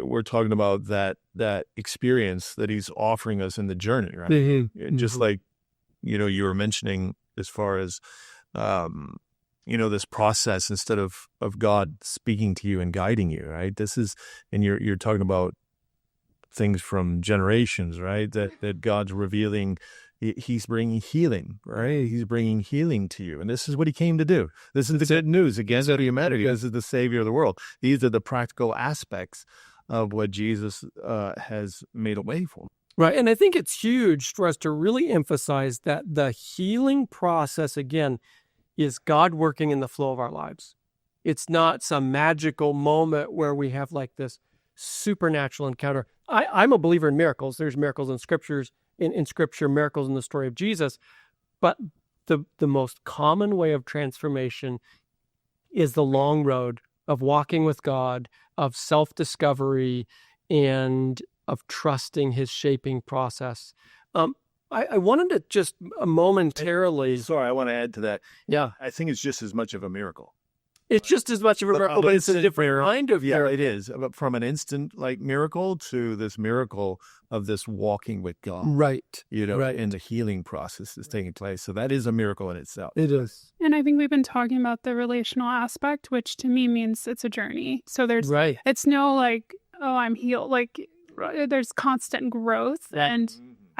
we're talking about that experience that He's offering us in the journey, right? Just like, you were mentioning as far as, this process instead of God speaking to you and guiding you, right? And you're talking about things from generations, right? That God's revealing. He's bringing healing, right? He's bringing healing to you. And this is what He came to do. This is the good news against humanity. This is the Savior of the world. These are the practical aspects of what Jesus has made a way for. Right. And I think it's huge for us to really emphasize that the healing process, again, is God working in the flow of our lives. It's not some magical moment where we have this supernatural encounter. I'm a believer in miracles. There's miracles in scriptures. In Scripture, miracles in the story of Jesus, but the most common way of transformation is the long road of walking with God, of self-discovery, and of trusting His shaping process. I wanted to just momentarily... Sorry, I want to add to that. Yeah. I think it's just as much of a miracle. It's just as much of a miracle, but it's a different kind of miracle. Yeah, it is. From an instant miracle to this miracle of this walking with God. Right. And the healing process is taking place. So that is a miracle in itself. It is. And I think we've been talking about the relational aspect, which to me means it's a journey. So there's, it's no I'm healed. There's constant growth. And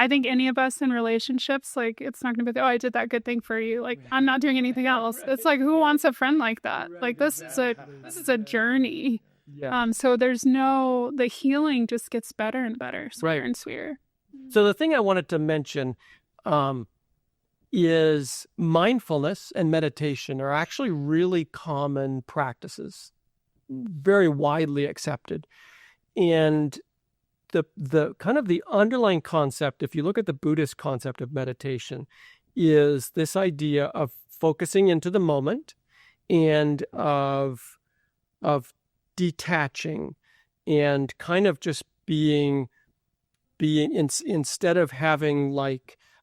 I think any of us in relationships, it's not going to be, I did that good thing for you. I'm not doing anything else. It's who wants a friend like that? This is a journey. Yeah. So the healing just gets better and better, sweeter and sweeter. So the thing I wanted to mention is mindfulness and meditation are actually really common practices, very widely accepted. And the kind of the underlying concept, if you look at the Buddhist concept of meditation, is this idea of focusing into the moment and of detaching and kind of just being instead of having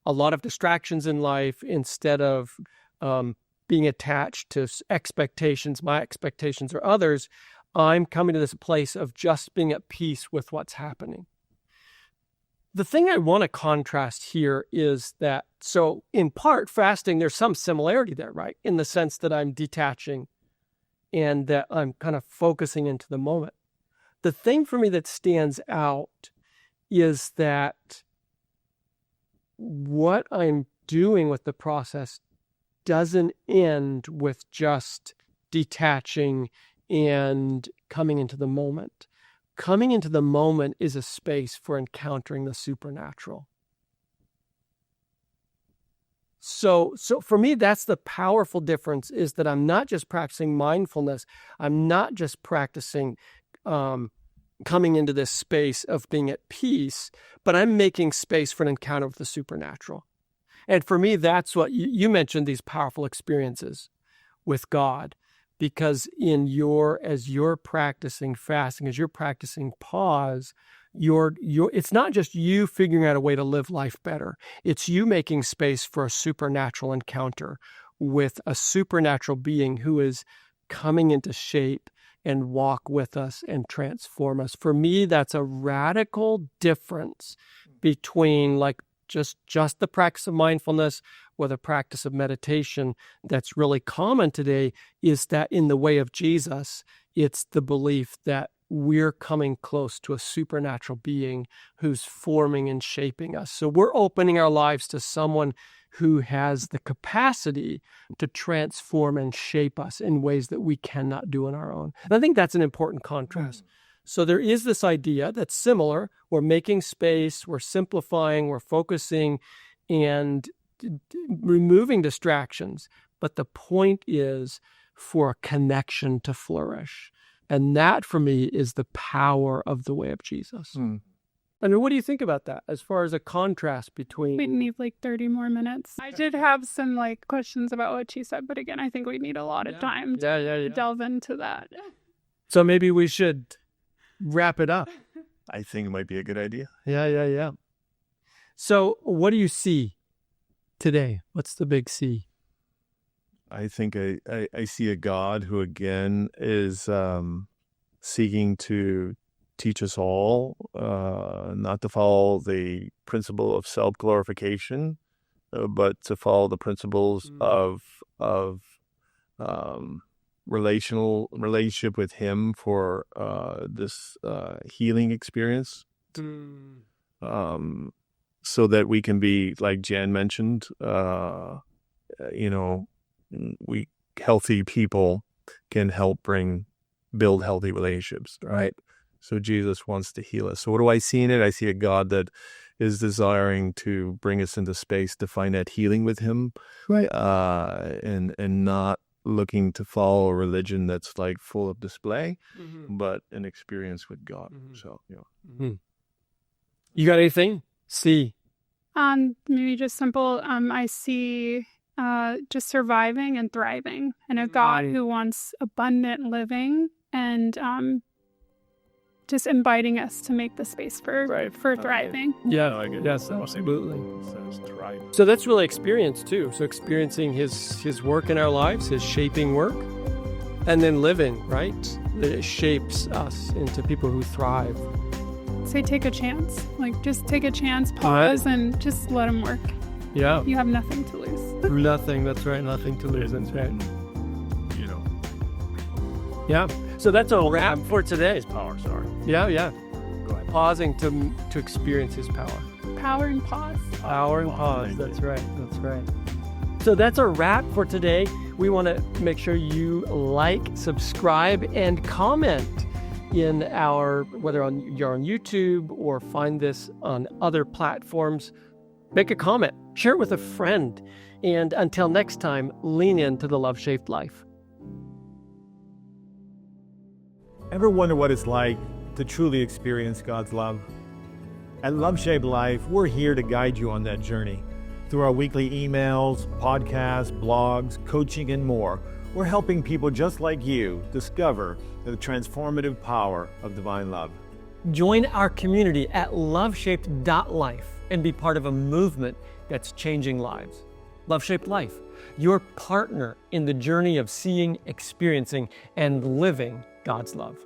a lot of distractions in life, instead of being attached to expectations, my expectations or others, I'm coming to this place of just being at peace with what's happening. The thing I want to contrast here is that, so in part, fasting, there's some similarity there, right? In the sense that I'm detaching and that I'm kind of focusing into the moment. The thing for me that stands out is that what I'm doing with the process doesn't end with just detaching and coming into the moment. Coming into the moment is a space for encountering the supernatural. So for me, that's the powerful difference, is that I'm not just practicing mindfulness. I'm not just practicing coming into this space of being at peace, but I'm making space for an encounter with the supernatural. And for me, that's what you mentioned, these powerful experiences with God, because as you're practicing fasting, as you're practicing pause, it's not just you figuring out a way to live life better. It's you making space for a supernatural encounter with a supernatural being who is coming into shape and walk with us and transform us. For me, that's a radical difference between like just the practice of mindfulness or the practice of meditation that's really common today, is that in the way of Jesus, it's the belief that we're coming close to a supernatural being who's forming and shaping us. So we're opening our lives to someone who has the capacity to transform and shape us in ways that we cannot do on our own. And I think that's an important contrast. So there is this idea that's similar. We're making space, we're simplifying, we're focusing and removing distractions. But the point is for a connection to flourish. And that for me is the power of the way of Jesus. I mean, what do you think about that as far as a contrast between... We need like 30 more minutes. I did have some like questions about what she said, but again, I think we need a lot of time to delve into that. So maybe we should wrap it up. I think it might be a good idea. Yeah. So what do you see today? What's the big C? I think I see a God who again is seeking to teach us all not to follow the principle of self-glorification, but to follow the principles of relationship with Him for this healing experience, so that we can be, like Jan mentioned, we healthy people can help build healthy relationships, right? So Jesus wants to heal us. So what do I see in it? I see a God that is desiring to bring us into space to find that healing with Him, right? And not looking to follow a religion that's like full of display, but an experience with God. So You got anything? C. Maybe just simple. I see just surviving and thriving, and a God who wants abundant living, and just inviting us to make the space for thriving. Yes, absolutely. So that's really experience too. So experiencing his work in our lives, his shaping work, and then living, right? That it shapes us into people who thrive. Say take a chance. Like just take a chance, pause, and just let him work. Yeah. You have nothing to lose. Nothing, that's right. Nothing to lose, that's right. Yeah. So that's a wrap for today. His power, sorry. Yeah. Go ahead. Pausing to experience His power. Power and pause. Power and pause. That's right. So that's a wrap for today. We want to make sure you like, subscribe, and comment in whether you're on YouTube or find this on other platforms. Make a comment. Share it with a friend. And until next time, lean into the Loveshaped Life. Ever wonder what it's like to truly experience God's love? At Loveshaped Life, we're here to guide you on that journey. Through our weekly emails, podcasts, blogs, coaching, and more, we're helping people just like you discover the transformative power of divine love. Join our community at loveshaped.life and be part of a movement that's changing lives. Loveshaped Life, your partner in the journey of seeing, experiencing, and living God's love.